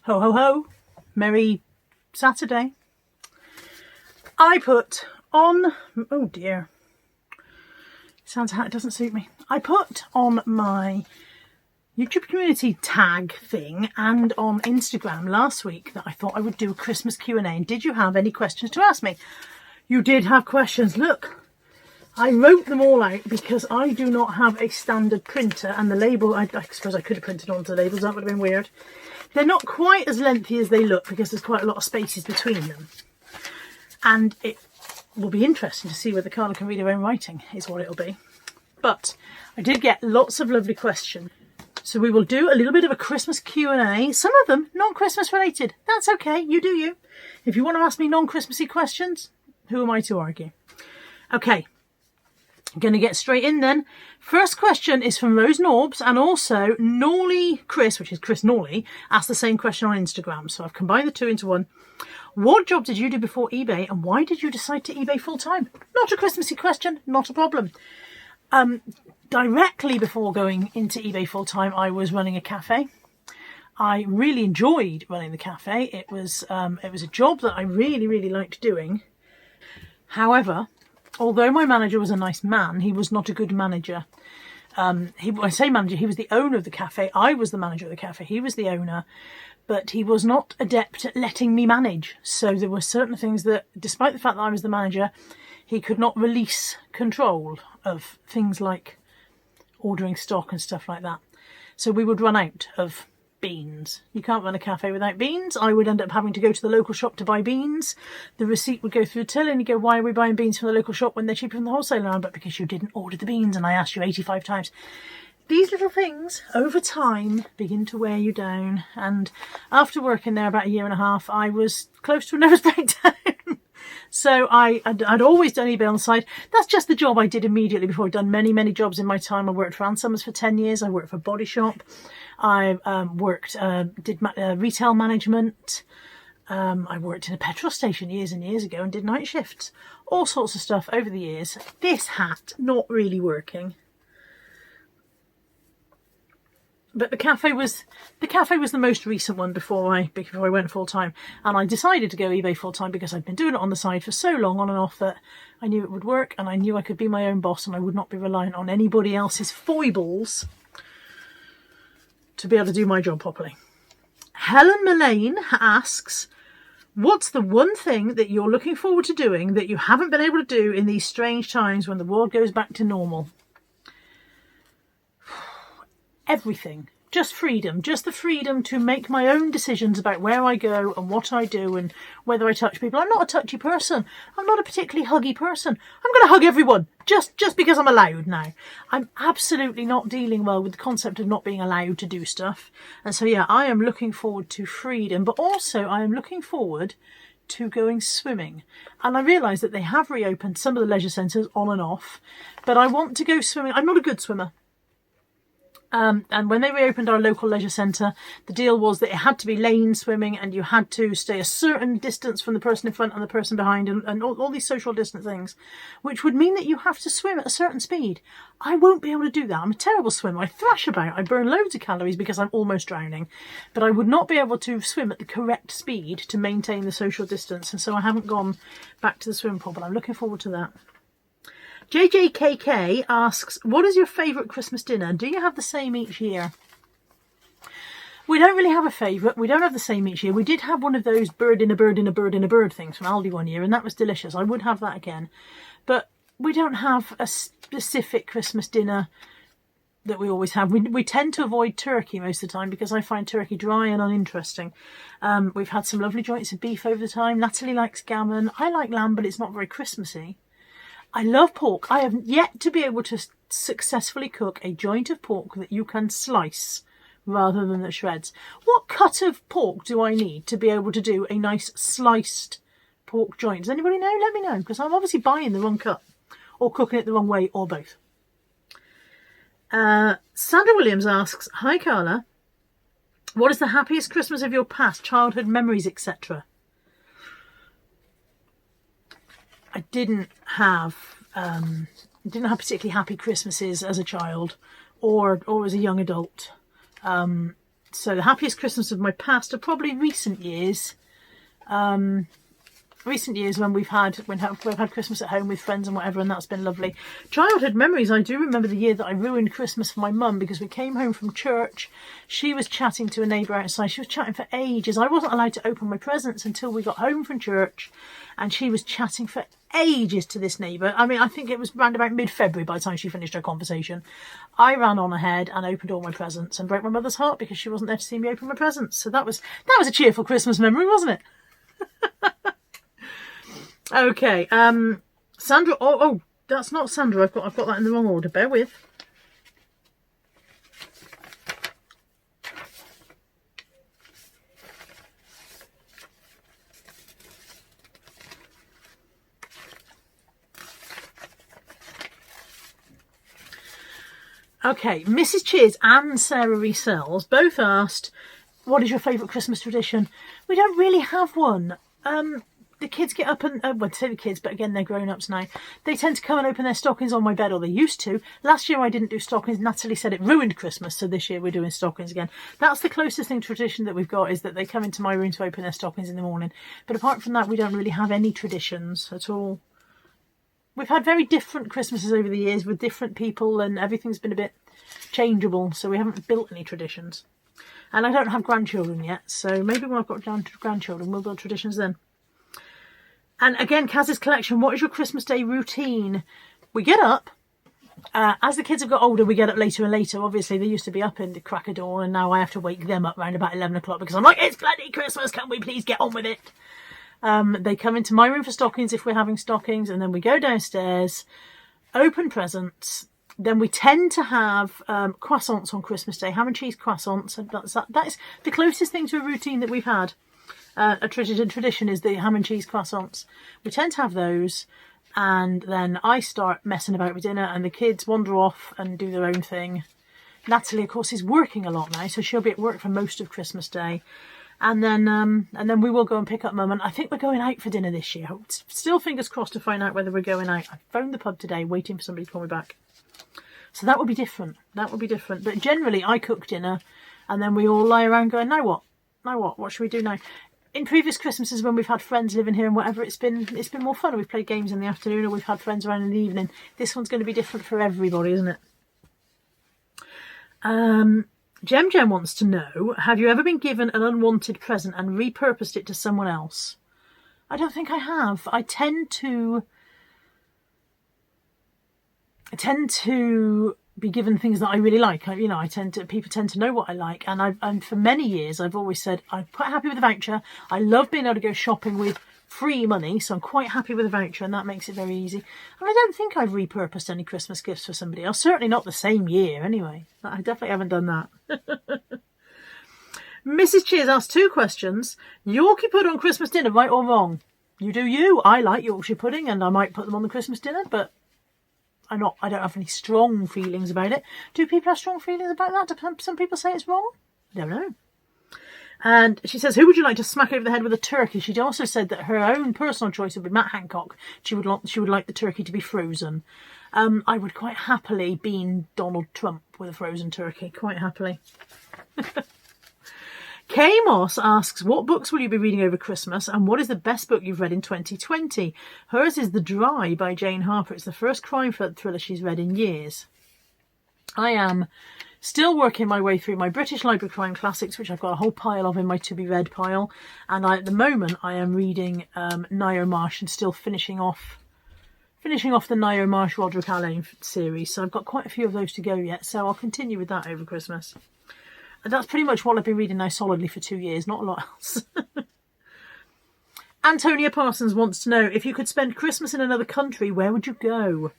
Ho, ho, ho. Merry Saturday. I put on... Oh, dear. It doesn't suit me. I put on my YouTube community tag thing and on Instagram last week that I thought I would do a Christmas Q&A. And did you have any questions to ask me? You did have questions. Look, I wrote them all out because I do not have a standard printer, and the label, I suppose I could have printed onto the labels, that would have been weird. They're not quite as lengthy as they look because there's quite a lot of spaces between them. And it will be interesting to see whether Carla can read her own writing, is what it'll be. But I did get lots of lovely questions. So we will do a little bit of a Christmas Q&A. Some of them non-Christmas related. That's okay, you do you. If you want to ask me non-Christmassy questions, who am I to argue? Okay, I'm going to get straight in then. First question is from Rose Norbs, and also Norley Chris, which is Chris Norley, asked the same question on Instagram. So I've combined the two into one. What job did you do before eBay, and why did you decide to eBay full-time? Not a Christmassy question, not a problem. Directly before going into eBay full-time, I was running a cafe. I really enjoyed running the cafe. It was a job that I really, really liked doing. However, although my manager was a nice man, he was not a good manager. I say manager, he was the owner of the cafe. I was the manager of the cafe. He was the owner. But he was not adept at letting me manage. So there were certain things that, despite the fact that I was the manager, he could not release control of things like ordering stock and stuff like that. So we would run out of beans. You can't run a cafe without beans. I would end up having to go to the local shop to buy beans. The receipt would go through the till and you go, why are we buying beans from the local shop when they're cheaper from the wholesaler? But because you didn't order the beans and I asked you 85 times. These little things, over time, begin to wear you down. And after working there about a year and a half, I was close to a nervous breakdown. So I'd always done eBay on the side. That's just the job I did immediately before. I'd done many, many jobs in my time. I worked for Ann Summers for 10 years. I worked for Body Shop. I did retail management. I worked in a petrol station years and years ago and did night shifts. All sorts of stuff over the years. This hat, not really working. But the cafe was the most recent one before I went full time, and I decided to go eBay full time because I'd been doing it on the side for so long, on and off, that I knew it would work, and I knew I could be my own boss, and I would not be reliant on anybody else's foibles to be able to do my job properly. Helen Mullane asks, what's the one thing that you're looking forward to doing that you haven't been able to do in these strange times when the world goes back to normal? Everything. Just freedom. Just the freedom to make my own decisions about where I go and what I do and whether I touch people. I'm not a touchy person. I'm not a particularly huggy person. I'm going to hug everyone just because I'm allowed now. I'm absolutely not dealing well with the concept of not being allowed to do stuff. And so, yeah, I am looking forward to freedom, but also I am looking forward to going swimming. And I realise that they have reopened some of the leisure centres on and off, but I want to go swimming. I'm not a good swimmer. And when they reopened our local leisure centre, the deal was that it had to be lane swimming and you had to stay a certain distance from the person in front and the person behind and all these social distance things, which would mean that you have to swim at a certain speed. I won't be able to do that. I'm a terrible swimmer. I thrash about. I burn loads of calories because I'm almost drowning. But I would not be able to swim at the correct speed to maintain the social distance. And so I haven't gone back to the swimming pool, but I'm looking forward to that. JJKK asks, what is your favourite Christmas dinner? Do you have the same each year? We don't really have a favourite. We don't have the same each year. We did have one of those bird in a bird in a bird in a bird things from Aldi one year, and that was delicious. I would have that again. But we don't have a specific Christmas dinner that we always have. We tend to avoid turkey most of the time because I find turkey dry and uninteresting. We've had some lovely joints of beef over the time. Natalie likes gammon. I like lamb, but it's not very Christmassy. I love pork. I have yet to be able to successfully cook a joint of pork that you can slice rather than the shreds. What cut of pork do I need to be able to do a nice sliced pork joint? Does anybody know? Let me know, because I'm obviously buying the wrong cut or cooking it the wrong way or both. Sandra Williams asks, hi Carla, what is the happiest Christmas of your past, childhood memories, etc.? I didn't have particularly happy Christmases as a child or as a young adult. So the happiest Christmas of my past are probably recent years. When we've had Christmas at home with friends and whatever, and that's been lovely. Childhood memories, I do remember the year that I ruined Christmas for my mum because we came home from church. She was chatting to a neighbour outside. She was chatting for ages. I wasn't allowed to open my presents until we got home from church, and she was chatting for ages to this neighbour. I mean, I think it was around about mid-February by the time she finished her conversation. I ran on ahead and opened all my presents and broke my mother's heart because she wasn't there to see me open my presents. So that was a cheerful Christmas memory, wasn't it? Okay, Sandra. Oh, that's not Sandra. I've got that in the wrong order. Bear with. Okay, Mrs. Cheers and Sarah Resells both asked, "What is your favourite Christmas tradition?" We don't really have one. The kids get up and, well, I say the kids, but again, they're grown-ups now. They tend to come and open their stockings on my bed, or they used to. Last year I didn't do stockings. Natalie said it ruined Christmas, so this year we're doing stockings again. That's the closest thing to tradition that we've got, is that they come into my room to open their stockings in the morning. But apart from that, we don't really have any traditions at all. We've had very different Christmases over the years with different people, and everything's been a bit changeable, so we haven't built any traditions. And I don't have grandchildren yet, so maybe when I've got grandchildren, we'll build traditions then. And again, Kaz's collection, what is your Christmas Day routine? We get up. As the kids have got older, we get up later and later. Obviously, they used to be up in the crack of dawn, and now I have to wake them up around about 11 o'clock because I'm like, it's bloody Christmas, can we please get on with it? They come into my room for stockings if we're having stockings, and then we go downstairs, open presents. Then we tend to have croissants on Christmas Day, ham and cheese croissants. And that is the closest thing to a routine that we've had. A tradition is the ham and cheese croissants. We tend to have those, and then I start messing about with dinner, and the kids wander off and do their own thing. Natalie, of course, is working a lot now, so she'll be at work for most of Christmas Day. And then we will go and pick up Mum, and I think we're going out for dinner this year. Still fingers crossed to find out whether we're going out. I phoned the pub today, waiting for somebody to call me back. So that will be different. But generally, I cook dinner, and then we all lie around going, now what? What should we do now? In previous Christmases, when we've had friends living here and whatever, it's been more fun. We've played games in the afternoon, or we've had friends around in the evening. This one's going to be different for everybody, isn't it? Jem wants to know, have you ever been given an unwanted present and repurposed it to someone else? I don't think I have. I tend to be given things that I really like. People tend to know what I like, and for many years I've always said I'm quite happy with a voucher. I love being able to go shopping with free money, so I'm quite happy with a voucher, and that makes it very easy. And I don't think I've repurposed any Christmas gifts for somebody else. Certainly not the same year, anyway. I definitely haven't done that. Mrs. Cheers asked 2 questions. Yorkie pudding on Christmas dinner, right or wrong? You do you. I like Yorkshire pudding, and I might put them on the Christmas dinner, but I don't have any strong feelings about it. Do people have strong feelings about that? Do some people say it's wrong? I don't know. And she says, who would you like to smack over the head with a turkey? She also said that her own personal choice would be Matt Hancock. She would like the turkey to be frozen. I would quite happily bean Donald Trump with a frozen turkey. Quite happily. Kay Moss asks, what books will you be reading over Christmas, and what is the best book you've read in 2020? Hers is The Dry by Jane Harper. It's the first crime thriller she's read in years. I am still working my way through my British Library crime classics, which I've got a whole pile of in my to-be-read pile. And at the moment, I am reading Nair Marsh and still finishing off the Nair Marsh Roderick Allen series. So I've got quite a few of those to go yet. So I'll continue with that over Christmas. And that's pretty much what I've been reading now solidly for 2 years, not a lot else. Antonia Parsons wants to know, if you could spend Christmas in another country, where would you go?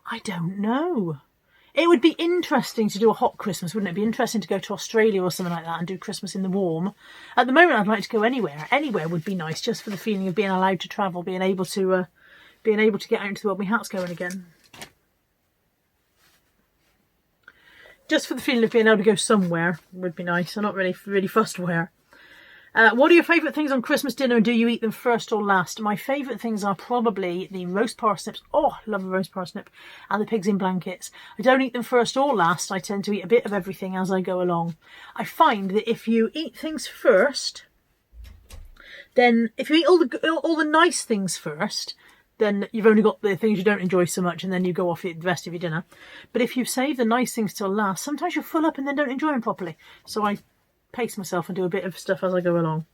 I don't know. It would be interesting to do a hot Christmas, wouldn't it? It'd be interesting to go to Australia or something like that and do Christmas in the warm. At the moment, I'd like to go anywhere. Anywhere would be nice, just for the feeling of being allowed to travel, being able to get out into the world. My hat's going again. Just for the feeling of being able to go somewhere would be nice. I'm not really fussed where. What are your favourite things on Christmas dinner, and do you eat them first or last? My favourite things are probably the roast parsnips. Oh, I love a roast parsnip. And the pigs in blankets. I don't eat them first or last. I tend to eat a bit of everything as I go along. I find that if you eat things first, then if you eat all the nice things first, then you've only got the things you don't enjoy so much, and then you go off eat the rest of your dinner. But if you save the nice things till last, sometimes you're full up and then don't enjoy them properly. So I pace myself and do a bit of stuff as I go along.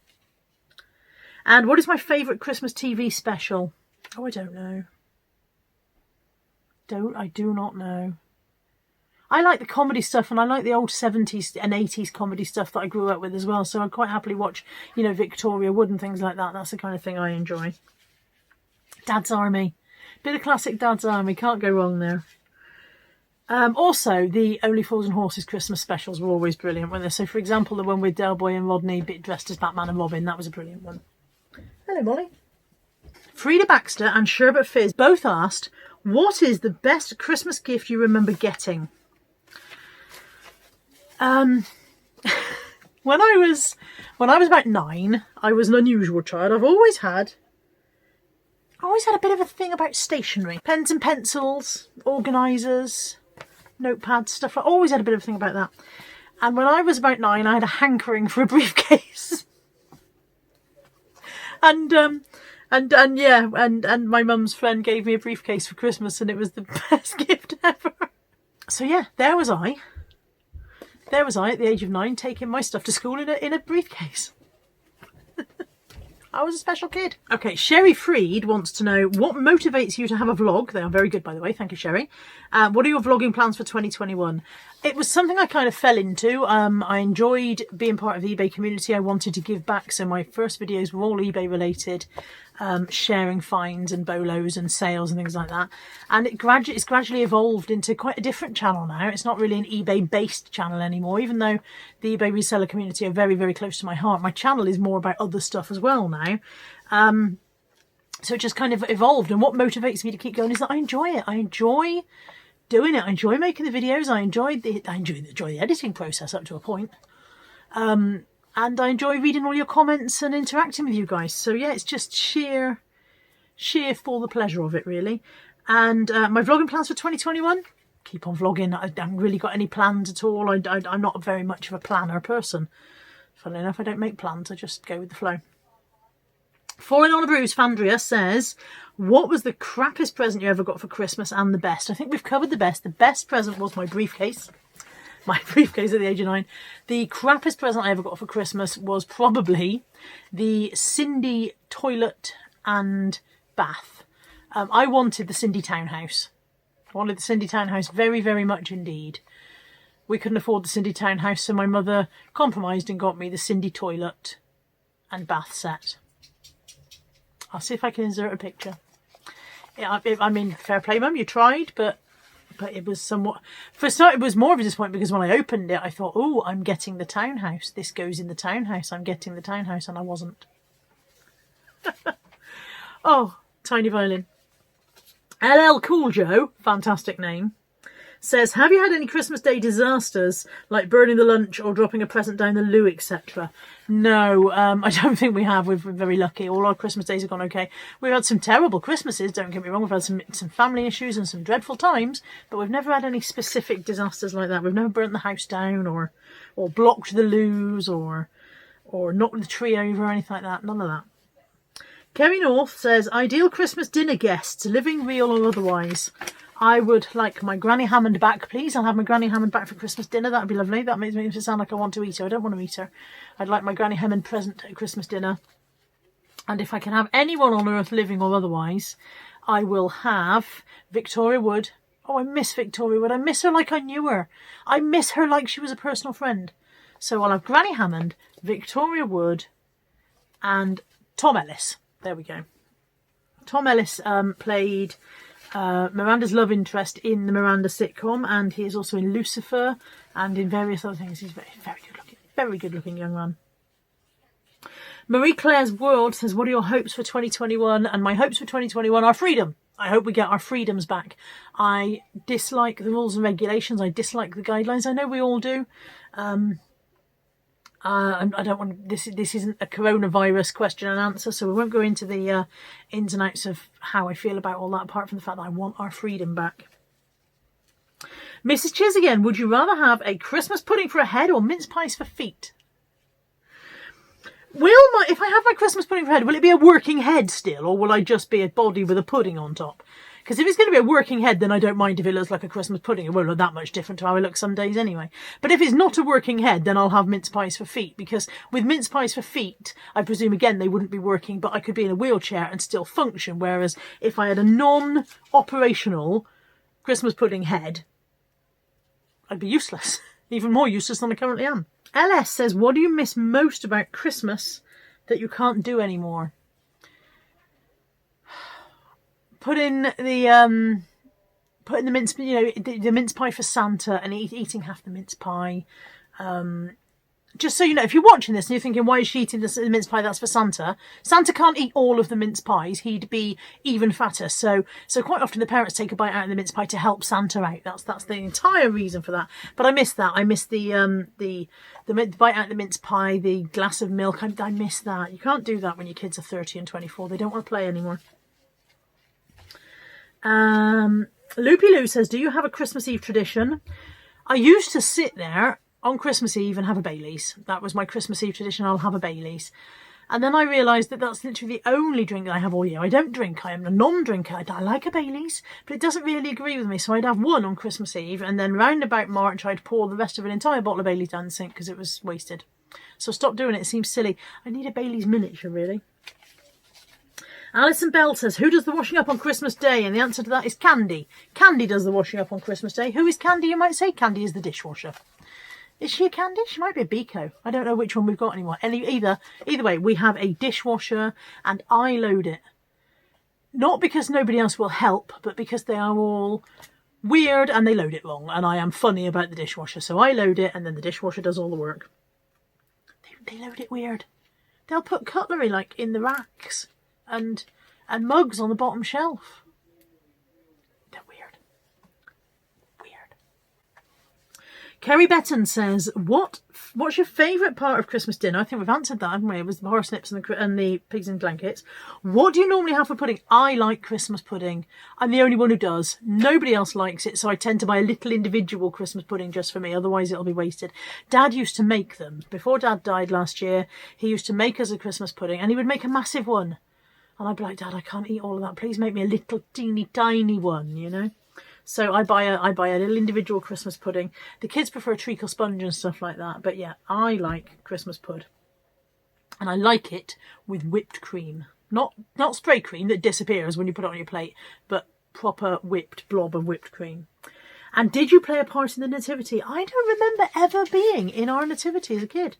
And what is my favourite Christmas TV special? Oh, I don't know. I do not know. I like the comedy stuff, and I like the old 70s and 80s comedy stuff that I grew up with as well. So I'd quite happily watch, you know, Victoria Wood and things like that. That's the kind of thing I enjoy. Dad's Army. Bit of classic Dad's Army. Can't go wrong there. Also, the Only Fools and Horses Christmas specials were always brilliant, weren't they? So, for example, the one with Del Boy and Rodney dressed as Batman and Robin, that was a brilliant one. Hello, Molly. Frida Baxter and Sherbet Fizz both asked, what is the best Christmas gift you remember getting? When I was about 9, I was an unusual child. I've always had a bit of a thing about stationery. Pens and pencils, organisers, notepads, stuff. I always had a bit of a thing about that. And when I was about 9, I had a hankering for a briefcase. and my mum's friend gave me a briefcase for Christmas, and it was the best gift ever. So yeah, there was I at the age of 9, taking my stuff to school in a briefcase. I was a special kid. Okay, Sherry Freed wants to know, what motivates you to have a vlog? They are very good, by the way. Thank you, Sherry. What are your vlogging plans for 2021? It was something I kind of fell into. I enjoyed being part of the eBay community. I wanted to give back, so my first videos were all eBay related, sharing finds and bolos and sales and things like that. And it's gradually evolved into quite a different channel now. It's not really an eBay-based channel anymore, even though the eBay reseller community are very, very close to my heart. My channel is more about other stuff as well now. So it just kind of evolved, and what motivates me to keep going is that I enjoy it. I enjoy doing it. I enjoy making the videos. I enjoy the editing process up to a point. And I enjoy reading all your comments and interacting with you guys. So yeah, it's just sheer for the pleasure of it, really. And my vlogging plans for 2021, keep on vlogging. I haven't really got any plans at all. I'm not very much of a planner person. Funnily enough, I don't make plans. I just go with the flow. Falling on a Bruise, Fandria says, what was the crappiest present you ever got for Christmas and the best? I think we've covered the best. The best present was my briefcase. My briefcase at the age of 9. The crappiest present I ever got for Christmas was probably the Cindy toilet and bath. I wanted the Cindy townhouse. I wanted the Cindy townhouse very, very much indeed. We couldn't afford the Cindy townhouse, so my mother compromised and got me the Cindy toilet and bath set. I'll see if I can insert a picture. I mean, fair play, Mum, you tried, but it was somewhat... For a start, it was more of a disappointment because when I opened it, I thought, oh, I'm getting the townhouse. This goes in the townhouse. I'm getting the townhouse, and I wasn't. Oh, tiny violin. LL Cool Joe, fantastic name, says, have you had any Christmas Day disasters, like burning the lunch or dropping a present down the loo, etc.? No, I don't think we have. We've been very lucky. All our Christmas days have gone okay. We've had some terrible Christmases, don't get me wrong. We've had some family issues and some dreadful times, but we've never had any specific disasters like that. We've never burnt the house down or blocked the loos or knocked the tree over or anything like that. None of that. Kerry North says, ideal Christmas dinner guests, living, real or otherwise. I would like my Granny Hammond back, please. I'll have my Granny Hammond back for Christmas dinner. That would be lovely. That makes it sound like I want to eat her. I don't want to eat her. I'd like my Granny Hammond present at Christmas dinner. And if I can have anyone on earth, living or otherwise, I will have Victoria Wood. Oh, I miss Victoria Wood. I miss her like I knew her. I miss her like she was a personal friend. So I'll have Granny Hammond, Victoria Wood, and Tom Ellis. There we go. Tom Ellis played... Miranda's love interest in the Miranda sitcom, and he is also in Lucifer and in various other things. He's very good looking young man. Marie Claire's World says, what are your hopes for 2021? And my hopes for 2021 are freedom. I hope we get our freedoms back. I dislike the rules and regulations. I dislike the guidelines. I know we all do. And I don't want this isn't a coronavirus question and answer, so we won't go into the ins and outs of how I feel about all that, apart from the fact that I want our freedom back. Mrs. Chiz again, would you rather have a Christmas pudding for a head or mince pies for feet? If I have my Christmas pudding for a head, will it be a working head still, or will I just be a body with a pudding on top? Because if it's going to be a working head, then I don't mind if it looks like a Christmas pudding. It won't look that much different to how I look some days anyway. But if it's not a working head, then I'll have mince pies for feet. Because with mince pies for feet, I presume, again, they wouldn't be working, but I could be in a wheelchair and still function. Whereas if I had a non-operational Christmas pudding head, I'd be useless. Even more useless than I currently am. LS says, what do you miss most about Christmas that you can't do anymore? Putting the mince, the mince pie for Santa and eating half the mince pie. Just so you know, if you're watching this and you're thinking, why is she eating the mince pie that's for Santa? Santa can't eat all of the mince pies. He'd be even fatter. So quite often the parents take a bite out of the mince pie to help Santa out. That's the entire reason for that. But I miss that. I miss the bite out of the mince pie, the glass of milk. I miss that. You can't do that when your kids are 30 and 24. They don't want to play anymore. Loopy Lou says, do you have a Christmas Eve tradition? I used to sit there on Christmas Eve and have a Baileys. That was my Christmas Eve tradition. I'll have a Baileys. And then I realised that that's literally the only drink that I have all year. I don't drink. I am a non-drinker. I like a Baileys, but it doesn't really agree with me. So I'd have one on Christmas Eve, and then round about March I'd pour the rest of an entire bottle of Baileys down the sink because it was wasted. So stop doing it. It seems silly. I need a Baileys miniature, really. Alison Bell says, who does the washing up on Christmas Day? And the answer to that is Candy. Candy does the washing up on Christmas Day. Who is Candy, you might say? Candy is the dishwasher. Is she a Candy? She might be a Biko. I don't know which one we've got anymore. Either way, we have a dishwasher and I load it. Not because nobody else will help, but because they are all weird and they load it wrong. And I am funny about the dishwasher. So I load it and then the dishwasher does all the work. They load it weird. They'll put cutlery like in the racks and mugs on the bottom shelf. Kerry Betton says, what's your favourite part of Christmas dinner? I think we've answered that, haven't we? It was the parsnips and the pigs in blankets. What do you normally have for pudding? I like Christmas pudding. I'm the only one who does. Nobody else likes it, so I tend to buy a little individual Christmas pudding just for me. Otherwise, it'll be wasted. Dad used to make them. Before Dad died last year, he used to make us a Christmas pudding, and he would make a massive one. And I'd be like, Dad, I can't eat all of that. Please make me a little teeny tiny one, you know? So I buy a little individual Christmas pudding. The kids prefer treacle sponge and stuff like that. But yeah, I like Christmas pud. And I like it with whipped cream. Not spray cream that disappears when you put it on your plate, but proper whipped blob of whipped cream. And did you play a part in the Nativity? I don't remember ever being in our Nativity as a kid.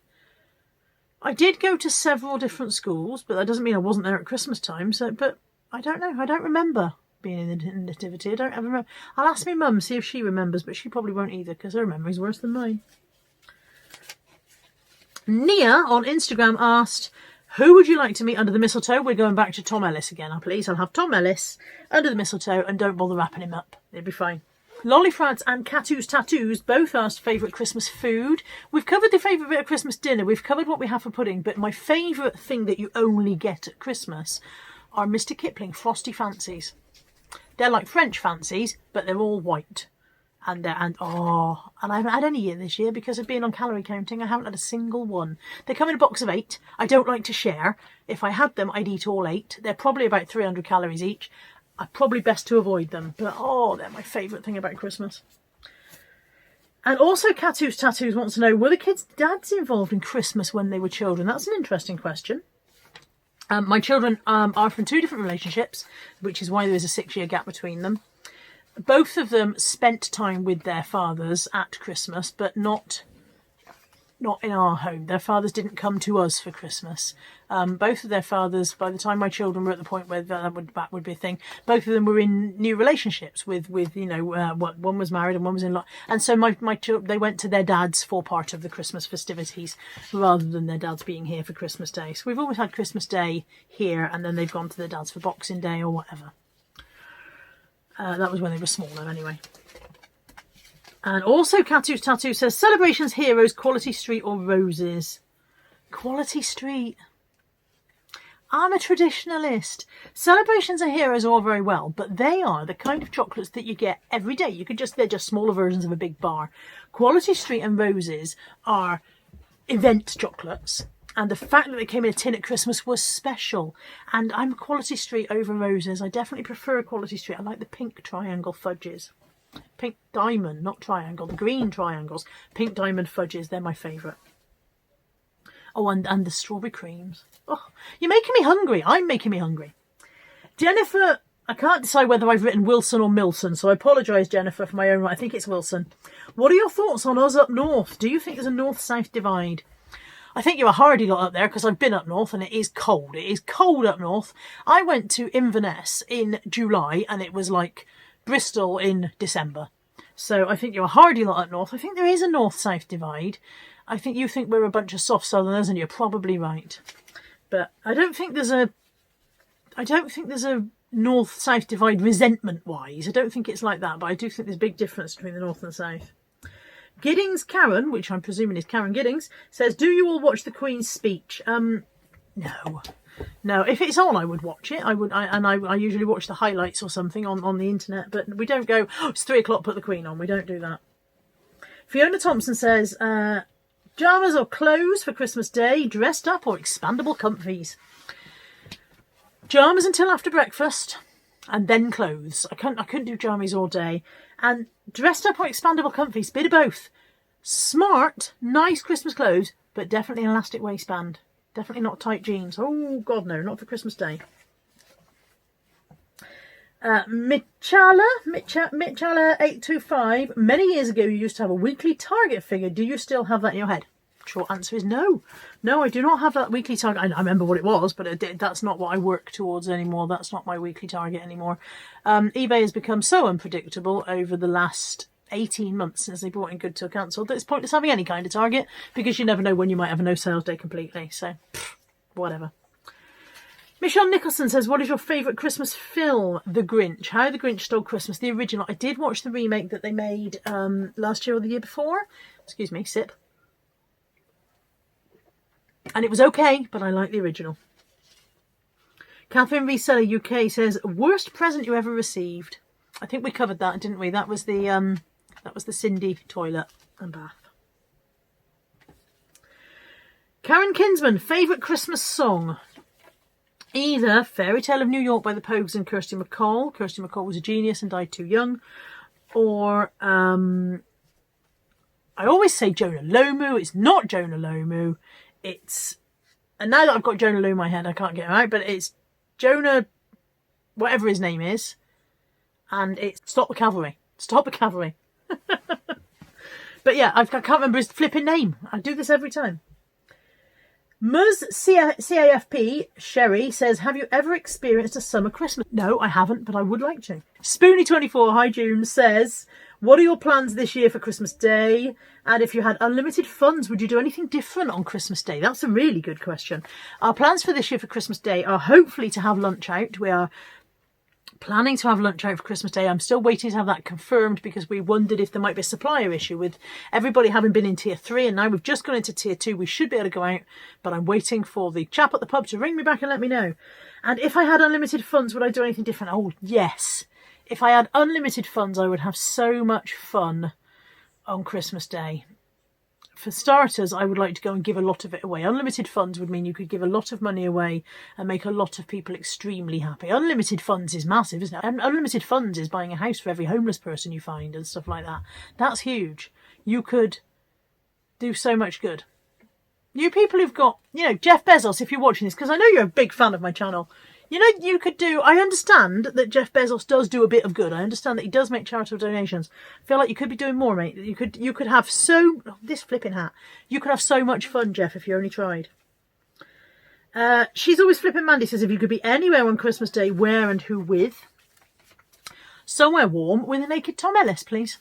I did go to several different schools, but that doesn't mean I wasn't there at Christmas time. But I don't know. I don't remember being in the Nativity. I don't ever remember. I'll ask my mum, see if she remembers, but she probably won't either because her memory's worse than mine. Nia on Instagram asked, who would you like to meet under the mistletoe? We're going back to Tom Ellis again, please. I'll have Tom Ellis under the mistletoe and don't bother wrapping him up. It'll be fine. Lollyfrats and Catoo's Tattoos both asked favourite Christmas food. We've covered the favourite bit of Christmas dinner. We've covered what we have for pudding, but my favourite thing that you only get at Christmas are Mr. Kipling Frosty Fancies. They're like French fancies, but they're all white. And I haven't had any this year because of being on calorie counting. I haven't had a single one. They come in a box of 8. I don't like to share. If I had them, I'd eat all 8. They're probably about 300 calories each. I'm probably best to avoid them. But they're my favourite thing about Christmas. And also Catoo's Tattoos wants to know, were the kids' dads involved in Christmas when they were children? That's an interesting question. My children are from 2 different relationships, which is why there is a 6-year gap between them. Both of them spent time with their fathers at Christmas, but not in our home. Their fathers didn't come to us for Christmas. Both of their fathers, by the time my children were at the point where that would be a thing, both of them were in new relationships with one was married and one was in law. And so my children, they went to their dads for part of the Christmas festivities rather than their dads being here for Christmas Day. So we've always had Christmas Day here, and then they've gone to their dads for Boxing Day or whatever. That was when they were smaller anyway. And also Catoo's Tattoo says, celebrations, heroes, Quality Street or roses? Quality Street. I'm a traditionalist. Celebrations are Heroes all very well, but they are the kind of chocolates that you get every day. They're just smaller versions of a big bar. Quality Street and Roses are event chocolates. And the fact that they came in a tin at Christmas was special. And I'm a Quality Street over Roses. I definitely prefer Quality Street. I like the pink triangle fudges. Pink diamond, not triangle. The green triangles. Pink diamond fudges, they're my favourite. Oh, and the strawberry creams. Oh, you're making me hungry. I'm making me hungry. Jennifer, I can't decide whether I've written Wilson or Milson, so I apologise, Jennifer, for my own right. I think it's Wilson. What are your thoughts on us up north? Do you think there's a north-south divide? I think you're a hardy lot up there because I've been up north and it is cold. It is cold up north. I went to Inverness in July and it was like Bristol in December. So I think you're a hardy lot up north. I think there is a north-south divide. I think you think we're a bunch of soft southerners and you're probably right. But I don't think there's a north-south divide resentment-wise. I don't think it's like that, but I do think there's a big difference between the north and south. Giddings Karen, which I'm presuming is Karen Giddings, says, do you all watch the Queen's speech? No. No, if it's on, I would watch it. I usually watch the highlights or something on the internet, but we don't go, oh, it's 3 o'clock, put the Queen on. We don't do that. Fiona Thompson says, pyjamas or clothes for Christmas Day, dressed up or expandable comfies? Pyjamas until after breakfast, and then clothes. I couldn't do jammies all day. And dressed up or expandable comfies, bit of both. Smart, nice Christmas clothes, but definitely an elastic waistband. Definitely not tight jeans. Oh, God, no, not for Christmas Day. Mitchala825. Many years ago, you used to have a weekly target figure. Do you still have that in your head? Short answer is no. No, I do not have that weekly target. I remember what it was, but that's not what I work towards anymore. That's not my weekly target anymore. eBay has become so unpredictable over the last 18 months since they brought in Good Till Cancelled that it's pointless having any kind of target because you never know when you might have a no sales day completely. So, whatever. Michelle Nicholson says, what is your favourite Christmas film? The Grinch. How the Grinch Stole Christmas. The original. I did watch the remake that they made last year or the year before. Excuse me, sip. And it was okay, but I like the original. Catherine Reseller UK says, worst present you ever received? I think we covered that, didn't we? That was the Cindy toilet and bath. Karen Kinsman, favourite Christmas song? Either Fairy Tale of New York by the Pogues and Kirsty MacColl. Kirsty MacColl was a genius and died too young. Or I always say Jonah Lomu. It's not Jonah Lomu. And now that I've got Jonah Lomu in my head, I can't get it right, but it's Jonah, whatever his name is, and it's Stop the Cavalry. Stop the Cavalry. But yeah, I can't remember his flipping name. I do this every time. Muz CAFP Sherry says, have you ever experienced a summer Christmas? No, I haven't, but I would like to. Spoonie24, hi June, says, what are your plans this year for Christmas Day? And if you had unlimited funds, would you do anything different on Christmas Day? That's a really good question. Our plans for this year for Christmas Day are hopefully to have lunch out. We are planning to have lunch out for Christmas Day. I'm still waiting to have that confirmed because we wondered if there might be a supplier issue with everybody having been in tier 3 and now we've just gone into tier 2. We should be able to go out, but I'm waiting for the chap at the pub to ring me back and let me know. And if I had unlimited funds, would I do anything different? Oh, yes. If I had unlimited funds, I would have so much fun on Christmas Day. For starters, I would like to go and give a lot of it away. Unlimited funds would mean you could give a lot of money away and make a lot of people extremely happy. Unlimited funds is massive, isn't it? And unlimited funds is buying a house for every homeless person you find and stuff like that. That's huge. You could do so much good. You people who've got, Jeff Bezos, if you're watching this, because I know you're a big fan of my channel, you could do, I understand that Jeff Bezos does do a bit of good. I understand that he does make charitable donations. I feel like you could be doing more, mate. You could have this flipping hat. You could have so much fun, Jeff, if you only tried. She's always flipping. Mandy says, if you could be anywhere on Christmas Day, where and who with? Somewhere warm with a naked Tom Ellis, please.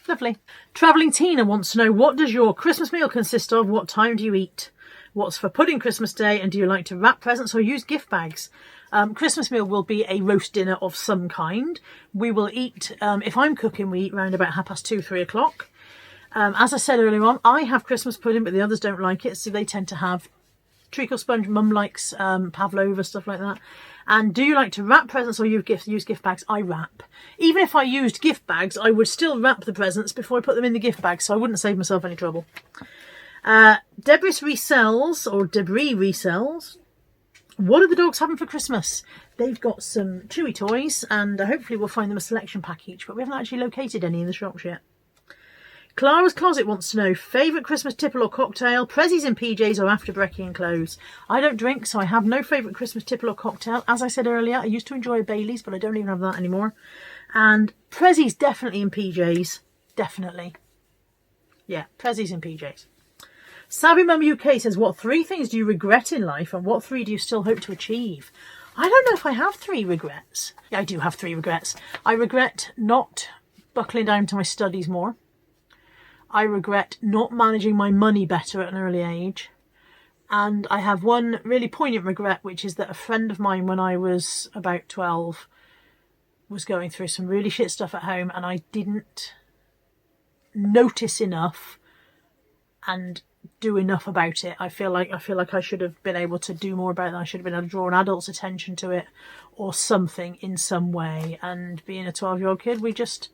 Lovely. Travelling Tina wants to know, what does your Christmas meal consist of? What time do you eat? What's for pudding Christmas Day? And do you like to wrap presents or use gift bags? Christmas meal will be a roast dinner of some kind. We will eat, if I'm cooking, we eat round about 2:30, 3 o'clock. As I said earlier on, I have Christmas pudding, but the others don't like it, so they tend to have treacle sponge. Mum likes pavlova, stuff like that. And do you like to wrap presents or use gift bags? I wrap. Even if I used gift bags, I would still wrap the presents before I put them in the gift bag, so I wouldn't save myself any trouble. Debris resells. What are the dogs having for Christmas? They've got some Chewy toys, and hopefully we'll find them a selection pack each, but we haven't actually located any in the shops yet. Clara's Closet wants to know, favourite Christmas tipple or cocktail? Prezzies in PJs or after brekkie and clothes? I don't drink, so I have no favourite Christmas tipple or cocktail. As I said earlier, I used to enjoy a Baileys, but I don't even have that anymore. And Prezzies definitely in PJs. Definitely. Yeah, Prezzies in PJs. Savvy Mum UK says, what 3 things do you regret in life and what 3 do you still hope to achieve? I don't know if I have 3 regrets. Yeah, I do have 3 regrets. I regret not buckling down to my studies more. I regret not managing my money better at an early age. And I have one really poignant regret, which is that a friend of mine when I was about 12 was going through some really shit stuff at home, and I didn't notice enough and do enough about it. I feel like I should have been able to do more about that. I should have been able to draw an adult's attention to it or something in some way. And being a 12-year-old kid, we just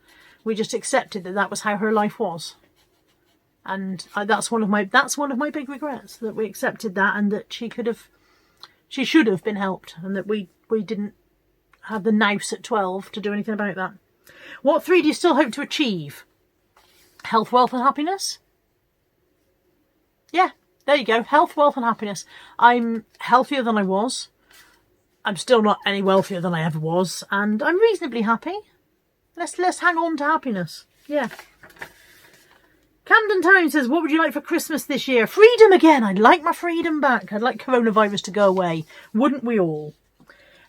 accepted that was how her life was. And that's one of my big regrets, that we accepted that, and that she should have been helped, and that we didn't have the nous at 12 to do anything about that. What 3 do you still hope to achieve? Health, wealth and happiness? Yeah, there you go. Health, wealth and happiness. I'm healthier than I was. I'm still not any wealthier than I ever was, and I'm reasonably happy. Let's hang on to happiness. Yeah. Camden Town says, what would you like for Christmas this year? Freedom again. I'd like my freedom back. I'd like coronavirus to go away. Wouldn't we all?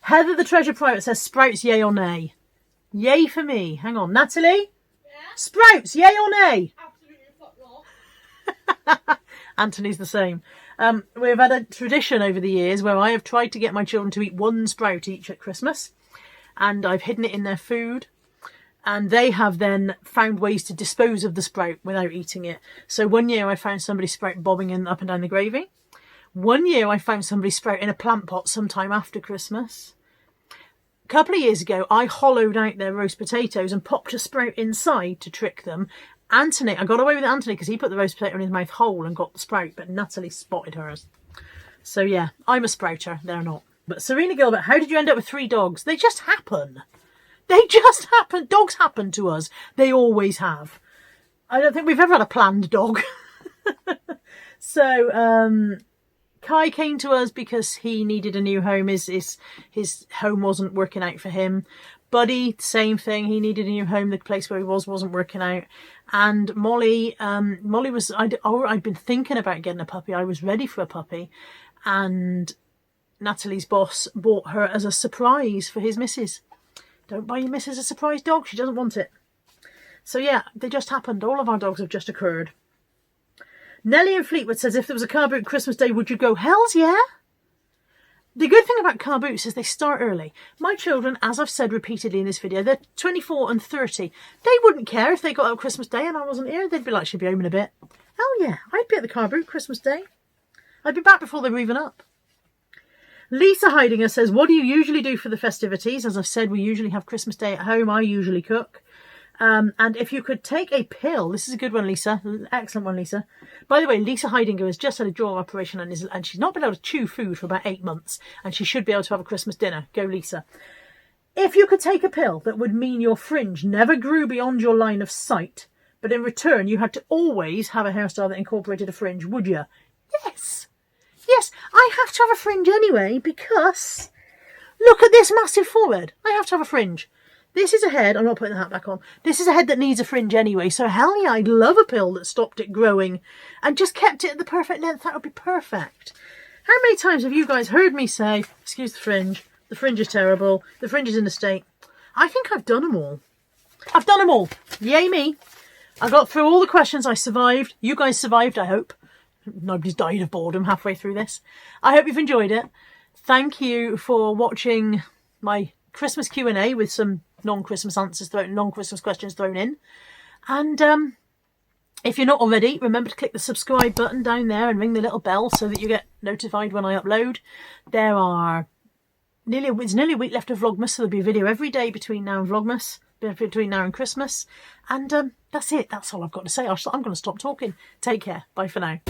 Heather the Treasure Pirate says, sprouts, yay or nay? Yay for me. Hang on. Natalie? Yeah? Sprouts, yay or nay? Absolutely not. Anthony's the same. We've had a tradition over the years where I have tried to get my children to eat 1 sprout each at Christmas. And I've hidden it in their food. And they have then found ways to dispose of the sprout without eating it. So one year I found somebody's sprout bobbing up and down the gravy. One year I found somebody's sprout in a plant pot sometime after Christmas. A couple of years ago, I hollowed out their roast potatoes and popped a sprout inside to trick them. I got away with Anthony because he put the roast potato in his mouth whole and got the sprout, but Natalie spotted hers. So yeah, I'm a sprouter, they're not. But Serena Gilbert, how did you end up with 3 dogs? They just happen. They just happen. Dogs happen to us. They always have. I don't think we've ever had a planned dog. So, Kai came to us because he needed a new home. His home wasn't working out for him. Buddy, same thing. He needed a new home. The place where he wasn't working out. And Molly was, I'd been thinking about getting a puppy. I was ready for a puppy. And Natalie's boss bought her as a surprise for his missus. Don't buy your missus a surprise dog. She doesn't want it. So yeah, they just happened. All of our dogs have just occurred. Nellie in Fleetwood says, if there was a car boot Christmas Day, would you go? Hells yeah. The good thing about car boots is they start early. My children, as I've said repeatedly in this video, they're 24 and 30. They wouldn't care if they got out Christmas Day and I wasn't here. They'd be like, she'll be home in a bit. Hell yeah, I'd be at the car boot Christmas Day. I'd be back before they were even up. Lisa Heidinger says, what do you usually do for the festivities? As I've said, we usually have Christmas Day at home. I usually cook. And if you could take a pill, this is a good one, Lisa. Excellent one, Lisa. By the way, Lisa Heidinger has just had a jaw operation and she's not been able to chew food for about 8 months. And she should be able to have a Christmas dinner. Go, Lisa. If you could take a pill that would mean your fringe never grew beyond your line of sight, but in return you had to always have a hairstyle that incorporated a fringe, would you? Yes. Yes, I have to have a fringe anyway because look at this massive forehead. I have to have a fringe. This is a head, I'm not putting the hat back on. This is a head that needs a fringe anyway. So hell yeah, I'd love a pill that stopped it growing and just kept it at the perfect length. That would be perfect. How many times have you guys heard me say, excuse the fringe is terrible, the fringe is in a state? I think I've done them all. I've done them all. Yay me. I got through all the questions. I survived. You guys survived, I hope. Nobody's died of boredom halfway through this. I hope you've enjoyed it. Thank you for watching my Christmas Q&A with some non-Christmas answers non-Christmas questions thrown in. And If you're not already, remember to click the subscribe button down there and ring the little bell so that you get notified when I upload. It's nearly a week left of Vlogmas, so there'll be a video every day between now and Vlogmas, between now and Christmas. And that's it. That's all I've got to say. I'm going to stop talking. Take care. Bye for now.